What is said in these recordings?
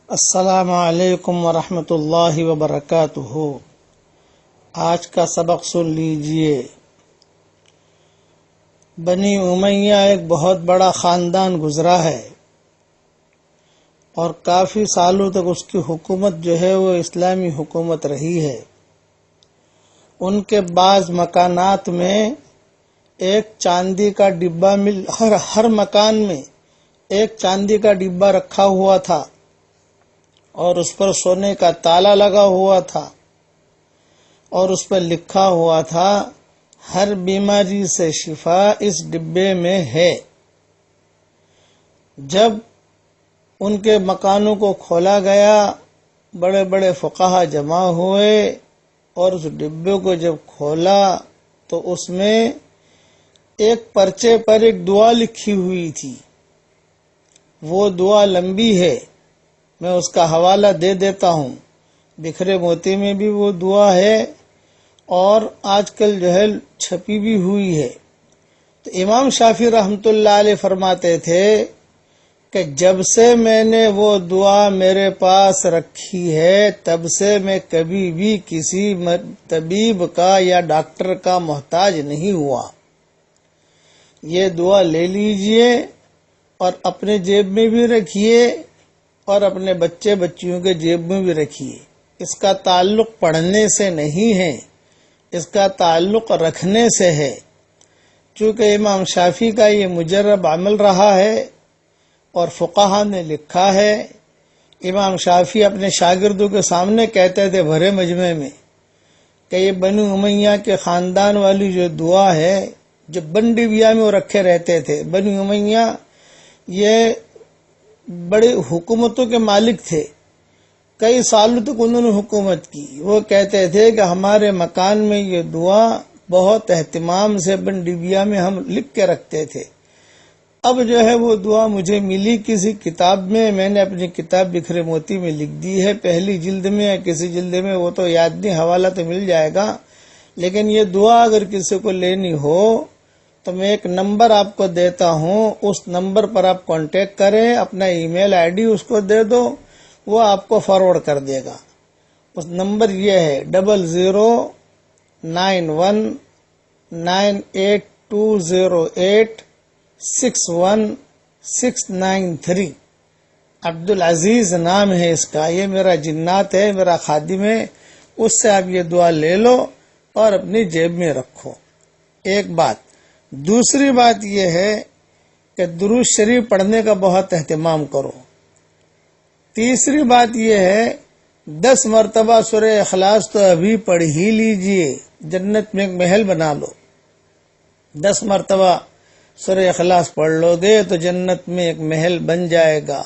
السلام علیکم ورحمۃ اللہ وبرکاتہ۔ آج کا سبق سن لیجئے۔ بنی امیہ ایک بہت بڑا خاندان گزرا ہے اور کافی سالوں تک اس کی حکومت جو ہے وہ اسلامی حکومت رہی ہے۔ ان کے بعض مکانات میں ایک چاندی کا ڈبہ ہر مکان میں ایک چاندی کا ڈبہ رکھا ہوا تھا اور اس پر سونے کا تالا لگا ہوا تھا اور اس پر لکھا ہوا تھا ہر بیماری سے شفا اس ڈبے میں ہے۔ جب ان کے مکانوں کو کھولا گیا، بڑے بڑے فقہا جمع ہوئے اور اس ڈبے کو جب کھولا تو اس میں ایک پرچے پر ایک دعا لکھی ہوئی تھی۔ وہ دعا لمبی ہے، میں اس کا حوالہ دے دیتا ہوں۔ بکھرے موتی میں بھی وہ دعا ہے اور آج کل جو ہے چھپی بھی ہوئی ہے۔ تو امام شافعی رحمۃ اللہ علیہ فرماتے تھے کہ جب سے میں نے وہ دعا میرے پاس رکھی ہے تب سے میں کبھی بھی کسی طبیب کا یا ڈاکٹر کا محتاج نہیں ہوا۔ یہ دعا لے لیجئے اور اپنے جیب میں بھی رکھیے اور اپنے بچے بچیوں کے جیب میں بھی رکھیے۔ اس کا تعلق پڑھنے سے نہیں ہے، اس کا تعلق رکھنے سے ہے۔ چونکہ امام شافعی کا یہ مجرب عمل رہا ہے اور فقہا نے لکھا ہے۔ امام شافعی اپنے شاگردوں کے سامنے کہتے تھے بھرے مجمع میں کہ یہ بنو امیہ کے خاندان والی جو دعا ہے، جو بن ڈبیا میں وہ رکھے رہتے تھے۔ بنو امیہ یہ بڑے حکومتوں کے مالک تھے، کئی سالوں تک انہوں نے حکومت کی۔ وہ کہتے تھے کہ ہمارے مکان میں یہ دعا بہت اہتمام سے بن ڈبیا میں ہم لکھ کے رکھتے تھے۔ اب جو ہے وہ دعا مجھے ملی کسی کتاب میں نے اپنی کتاب بکھرے موتی میں لکھ دی ہے، پہلی جلد میں یا کسی جلد میں، وہ تو یاد نہیں، حوالہ تو مل جائے گا۔ لیکن یہ دعا اگر کسی کو لینی ہو تو میں ایک نمبر آپ کو دیتا ہوں، اس نمبر پر آپ کانٹیکٹ کریں، اپنا ای میل آئی ڈی اس کو دے دو، وہ آپ کو فارورڈ کر دے گا۔ اس نمبر یہ ہے 009192086163۔ عبدالعزیز نام ہے اس کا، یہ میرا جنات ہے، میرا خادم ہے۔ اس سے آپ یہ دعا لے لو اور اپنی جیب میں رکھو۔ ایک بات۔ دوسری بات یہ ہے کہ درود شریف پڑھنے کا بہت اہتمام کرو۔ تیسری بات یہ ہے 10 مرتبہ سورہ اخلاص تو ابھی پڑھ ہی لیجئے، جنت میں ایک محل بنا لو۔ 10 مرتبہ سورہ اخلاص پڑھ لو گے تو جنت میں ایک محل بن جائے گا۔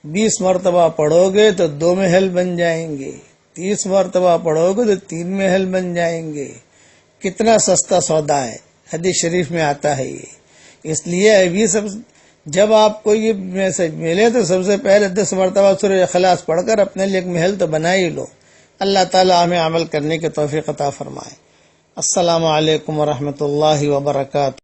20 مرتبہ پڑھو گے تو 2 محل بن جائیں گے۔ 30 مرتبہ پڑھو گے تو 3 محل بن جائیں گے۔ کتنا سستا سودا ہے، حدیث شریف میں آتا ہے یہ۔ اس لیے ابھی جب آپ کو یہ میسج ملے تو سب سے پہلے 10 مرتبہ سورہ اخلاص پڑھ کر اپنے لیے ایک محل تو بنا ہی لو۔ اللہ تعالی ہمیں عمل کرنے کی توفیق عطا فرمائے۔ السلام علیکم ورحمۃ اللہ وبرکاتہ۔